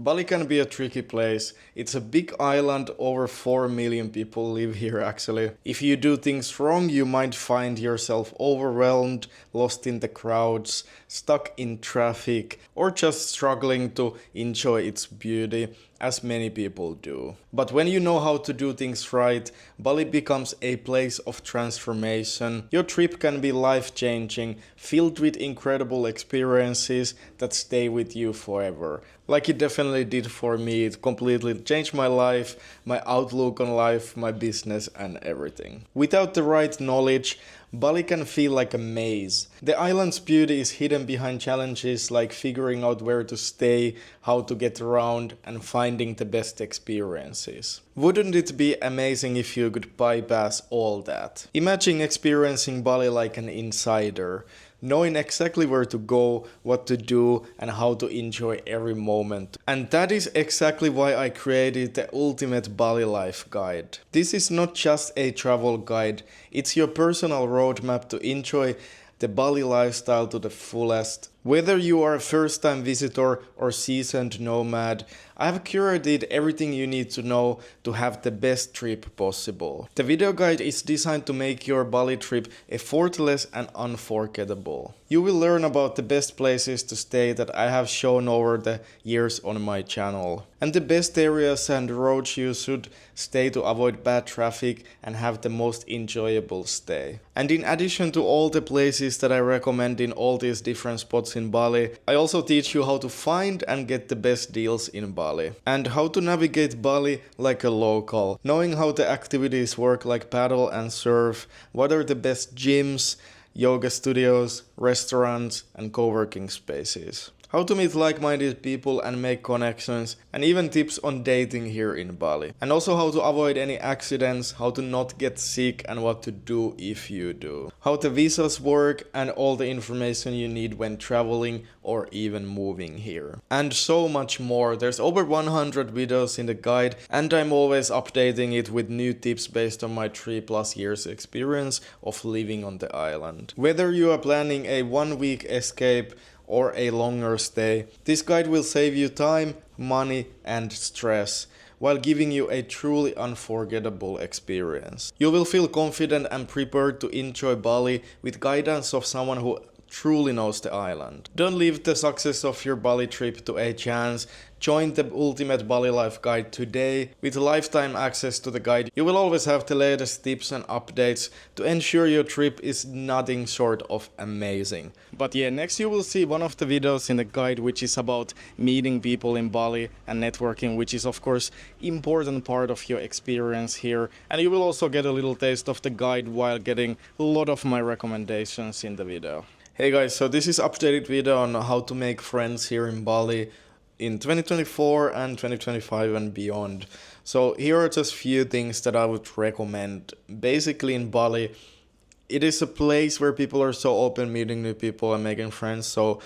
Bali can be a tricky place. It's a big island, over 4 million people live here actually. If you do things wrong, you might find yourself overwhelmed, lost in the crowds, stuck in traffic, or just struggling to enjoy its beauty, as many people do. But when you know how to do things right, Bali becomes a place of transformation. Your trip can be life-changing, filled with incredible experiences that stay with you forever. Like it definitely did for me. It completely changed my life, my outlook on life, my business and everything. Without the right knowledge, Bali can feel like a maze. The island's beauty is hidden behind challenges like figuring out where to stay, how to get around, and finding the best experiences. Wouldn't it be amazing if you could bypass all that? Imagine experiencing Bali like an insider, knowing exactly where to go, what to do, and how to enjoy every moment. And that is exactly why I created the ultimate Bali life guide. This is not just a travel guide, it's your personal roadmap to enjoy the Bali lifestyle to the fullest. Whether you are a first-time visitor or seasoned nomad, I have curated everything you need to know to have the best trip possible. The video guide is designed to make your Bali trip effortless and unforgettable. You will learn about the best places to stay that I have shown over the years on my channel, and the best areas and roads you should stay to avoid bad traffic and have the most enjoyable stay. And in addition to all the places that I recommend in all these different spots in Bali, I also teach you how to find and get the best deals in Bali, and how to navigate Bali like a local, knowing how the activities work like paddle and surf, what are the best gyms, yoga studios, restaurants and coworking spaces. How to meet like-minded people and make connections, and even tips on dating here in Bali. And also how to avoid any accidents, how to not get sick and what to do if you do. How the visas work and all the information you need when traveling or even moving here. And so much more. There's over 100 videos in the guide and I'm always updating it with new tips based on my 3+ years experience of living on the island. Whether you are planning a 1-week escape or a longer stay, this guide will save you time, money and stress, while giving you a truly unforgettable experience. You will feel confident and prepared to enjoy Bali with guidance of someone who truly knows the island. Don't leave the success of your Bali trip to a chance. Join the Ultimate Bali Life Guide today. With lifetime access to the guide, you will always have the latest tips and updates to ensure your trip is nothing short of amazing. But yeah, next you will see one of the videos in the guide which is about meeting people in Bali and networking, which is of course important part of your experience here. And you will also get a little taste of the guide while getting a lot of my recommendations in the video. Hey guys, so this is updated video on how to make friends here in Bali in 2024 and 2025 and beyond. So here are just few things that I would recommend. Basically in Bali, it is a place where people are so open meeting new people and making friends, so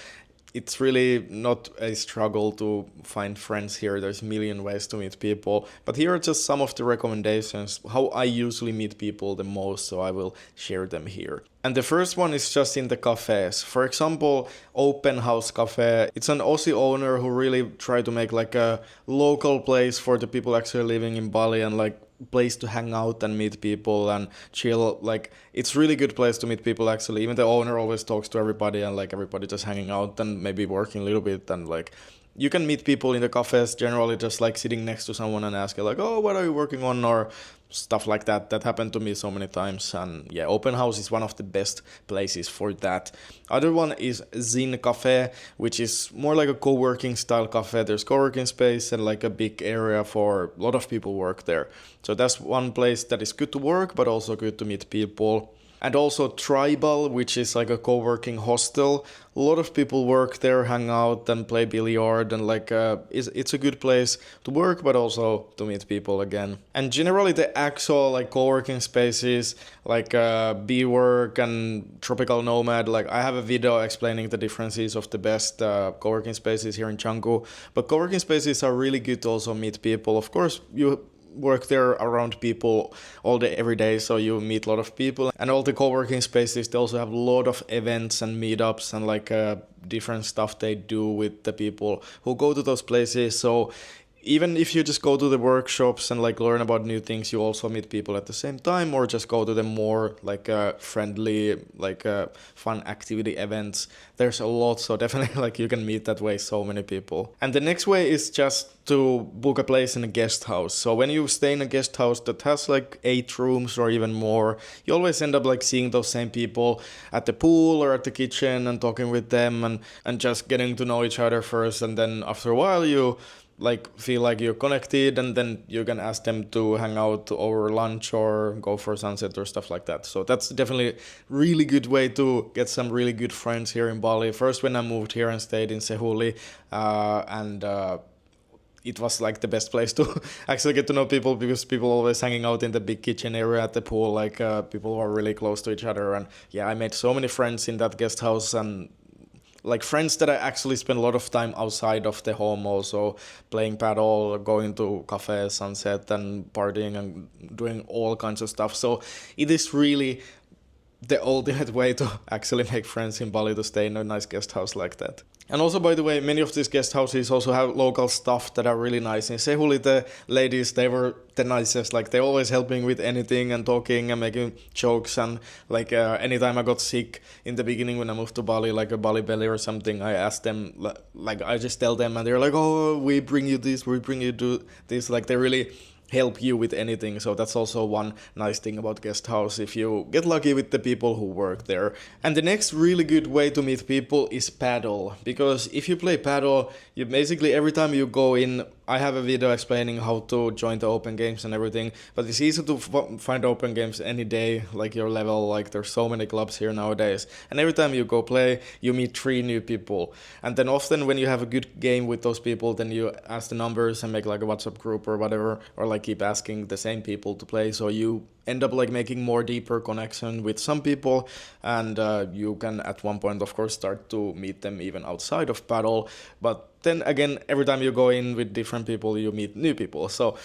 it's really not a struggle to find friends here. There's a million ways to meet people, but here are just some of the recommendations, how I usually meet people the most, so I will share them here. And the first one is just in the cafes. For example, Open House Cafe. It's an Aussie owner who really tried to make like a local place for the people actually living in Bali and like place to hang out and meet people and chill. Like it's really good place to meet people actually. Even the owner always talks to everybody and like everybody just hanging out and maybe working a little bit, and like you can meet people in the cafes generally just like sitting next to someone and asking like, oh, what are you working on, or stuff like that. That happened to me so many times, and yeah, Open House is one of the best places for that. Other one is Zin Cafe, which is more like a co-working style cafe. There's co-working space and like a big area for a lot of people work there. So that's one place that is good to work but also good to meet people. And also Tribal, which is like a co-working hostel. A lot of people work there, hang out and play billiard, and like it's a good place to work but also to meet people again. And generally the actual like co-working spaces like Bework and Tropical Nomad, like I have a video explaining the differences of the best co-working spaces here in Canggu. But co-working spaces are really good to also meet people. Of course, you work there around people all day every day, so you meet a lot of people. And all the co-working spaces, they also have a lot of events and meetups and like different stuff they do with the people who go to those places. So even if you just go to the workshops and like learn about new things, you also meet people at the same time, or just go to the more like friendly, like fun activity events. There's a lot, so definitely like you can meet that way so many people. And the next way is just to book a place in a guest house. So when you stay in a guest house that has like 8 rooms or even more, you always end up like seeing those same people at the pool or at the kitchen and talking with them and just getting to know each other first, and then after a while you like feel like you're connected, and then you can ask them to hang out over lunch or go for sunset or stuff like that. So that's definitely really good way to get some really good friends here in Bali. First, when I moved here and stayed in Sehuli, and it was like the best place to actually get to know people, because people always hanging out in the big kitchen area at the pool, like people who are really close to each other. And yeah, I made so many friends in that guest house, and like friends that I actually spend a lot of time outside of the home, also playing paddle, going to cafe, sunset, and partying and doing all kinds of stuff. So it is really the ultimate way to actually make friends in Bali, to stay in a nice guest house like that. And also, by the way, many of these guest houses also have local stuff that are really nice. In Sehuli, the ladies, they were the nicest. Like, they're always helping with anything and talking and making jokes. And like, anytime I got sick in the beginning when I moved to Bali, like a Bali belly or something, I asked them, like, I just tell them, and they're like, oh, we bring you this, we bring you do this. Like, they really help you with anything. So that's also one nice thing about guest house, if you get lucky with the people who work there. And the next really good way to meet people is paddle, because if you play paddle, you basically every time you go in, I have a video explaining how to join the open games and everything, but it's easy to find open games any day, like your level. Like, there's so many clubs here nowadays, and every time you go play, you meet 3 new people. And then often when you have a good game with those people, then you ask the numbers and make like a WhatsApp group or whatever, or like keep asking the same people to play. So you end up like making more deeper connection with some people, and you can at one point of course start to meet them even outside of paddle. But then again, every time you go in with different people, you meet new people. So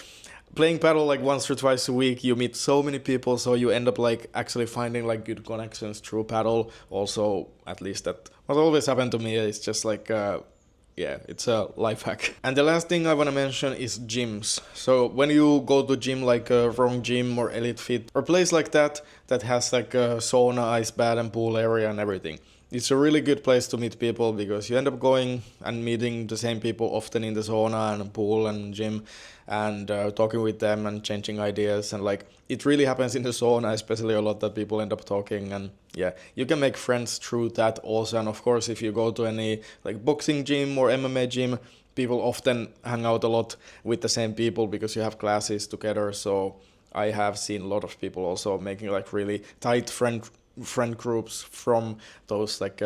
playing paddle like once or twice a week, you meet so many people, so you end up like actually finding like good connections through paddle. Also, at least that what always happened to me. Is just like yeah, it's a life hack. And the last thing I want to mention is gyms. So when you go to gym, like a Wrong Gym or Elite Fit or place like that, that has like a sauna, ice bath and pool area and everything, it's a really good place to meet people, because you end up going and meeting the same people often in the sauna and pool and gym, and talking with them and changing ideas. And like, it really happens in the sauna especially a lot, that people end up talking. And yeah, you can make friends through that also. And of course, if you go to any like boxing gym or MMA gym, people often hang out a lot with the same people because you have classes together. So I have seen a lot of people also making like really tight friend groups from those like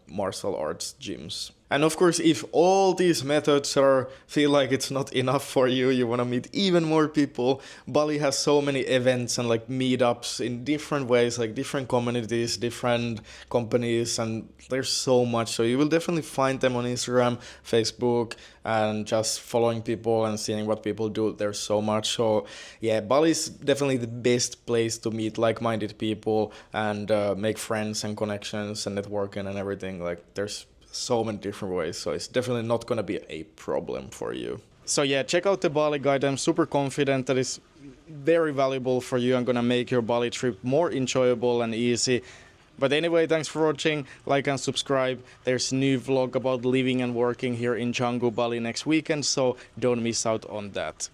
martial arts gyms. And of course, if all these methods feel like it's not enough for you, you want to meet even more people, Bali has so many events and like meetups in different ways, like different communities, different companies, and there's so much. So you will definitely find them on Instagram, Facebook, and just following people and seeing what people do. There's so much. So yeah, Bali is definitely the best place to meet like-minded people and make friends and connections and networking and everything. Like, there's so many different ways, so it's definitely not going to be a problem for you. So yeah, check out the Bali guide. I'm super confident that it's very valuable for you and going to make your Bali trip more enjoyable and easy. But anyway, thanks for watching. Like and subscribe. There's a new vlog about living and working here in Canggu, Bali next weekend, so don't miss out on that.